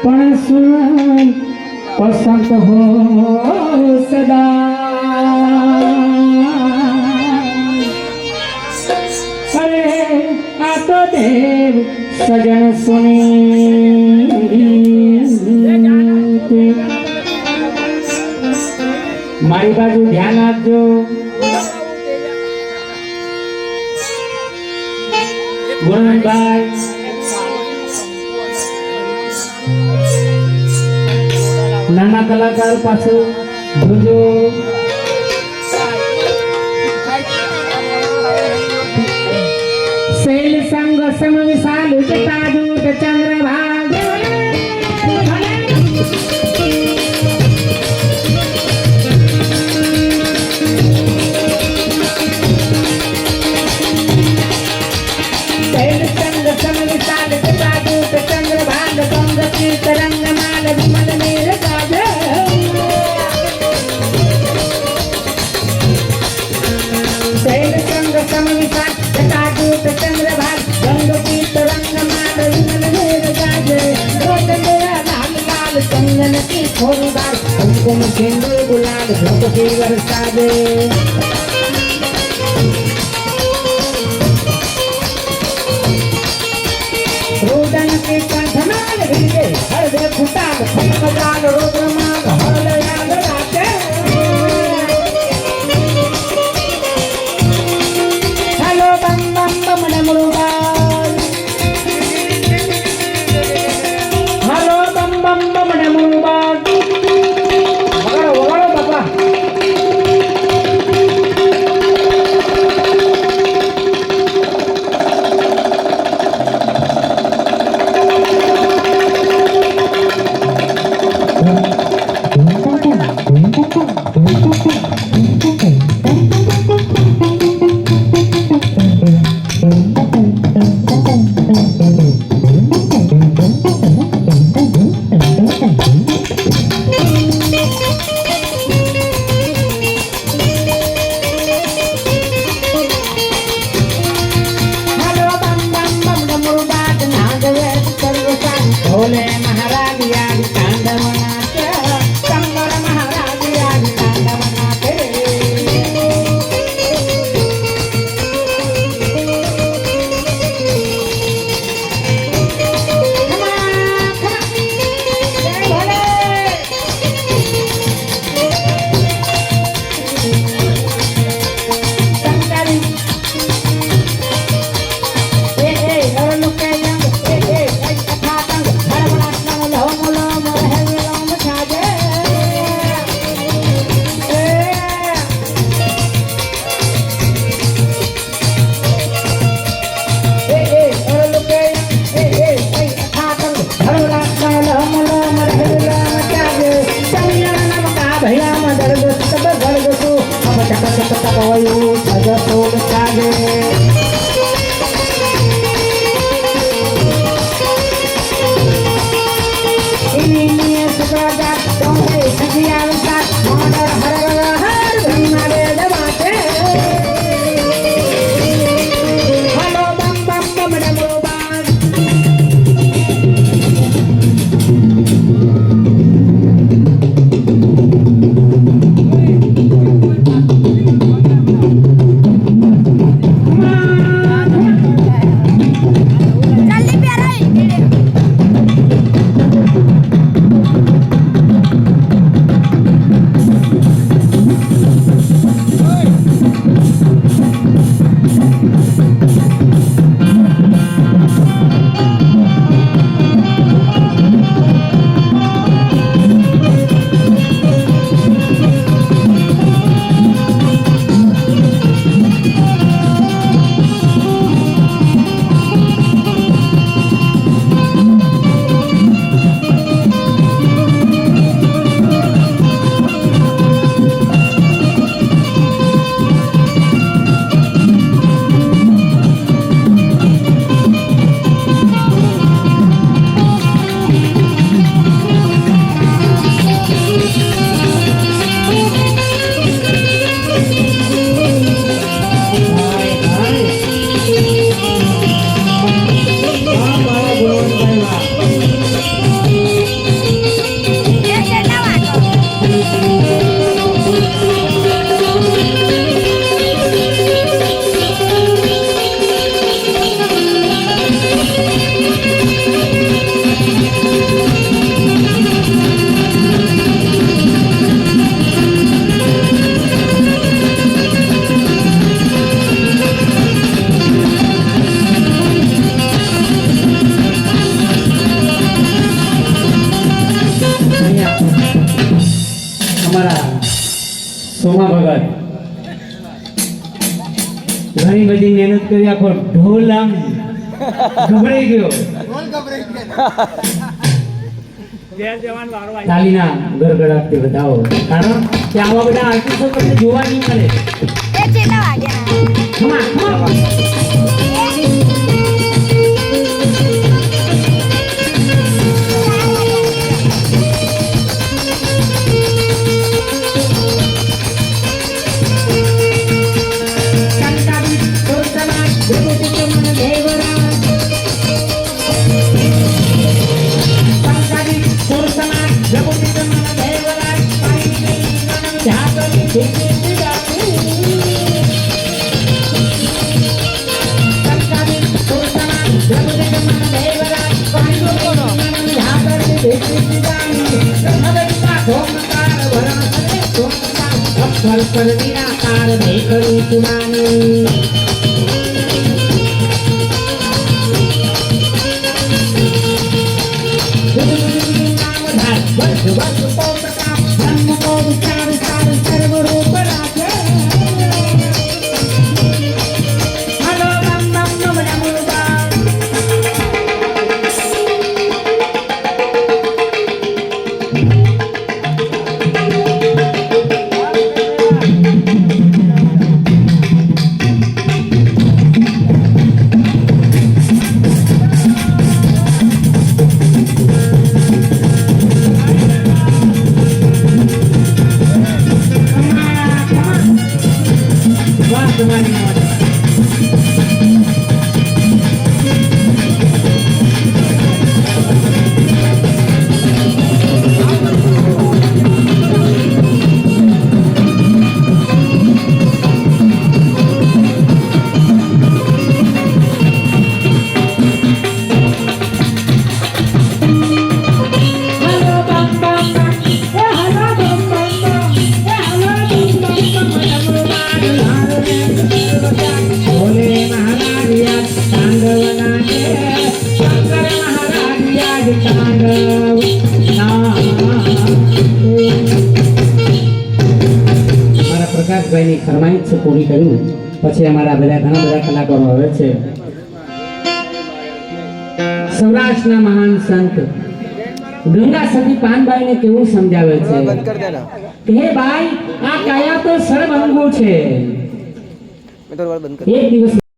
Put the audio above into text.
પણ શું પસંદ હો સદા અરે આ તો દેવ સજન સુની મારી બાજુ ધ્યાન આપજો ગુણભાઈ નાના કલાકાર પાછું જોજો શૈલ સંગ સમ વિશાલ જટા દૂત ચંદ્રભાગ શૈલ સંગ સમ વિશાલ જટા દૂત ચંદ્રભાગ ગંગ તીર્થ રંગમાલ વિમલ મેર ગાજ શૈલ સંગ સમ વિશાલ જટા દૂત ચંદ્રભાગ ગંગ તીર્થ રંગમાલ વિમલ મેર ગાજ રોજ મેરા લાલ લાલ ચંદન की खोरीदार कुमकुम सिंदूर गुलाल झोंकती बरसा दे रोदन के कंठनाल भिड़े हृदय फुटाल फनमजाल रुद्रमाल हरलयाल राते हेलो बम बम बम डमरुबाल हेलो बम बम बम डमरुबाल वगाड़ो वगाड़ो बाबा સોમા ભગત ઘણી બધી મહેનત કરી આખો ઢોલ આમ ગભરાઈ ગયો તાલીના ગરગડાટથી બતાવો કારણ કે આવા બધા આર્ટિસ્ટો તમને જોવા નહીં મળે નિરાકાર દેખરું સુનાની પ્રકાશભાઈની ફરમાઈશ પૂરી કર્યું પછી અમારા ઘણા બધા કલાકારો આવે છે સૌરાષ્ટ્રના મહાન સંત ગંગા સતી પાનબાઈને કેવું સમજાવે છે કે હે ભાઈ આ કાયા તો સર્વ અંગો છે એક દિવસ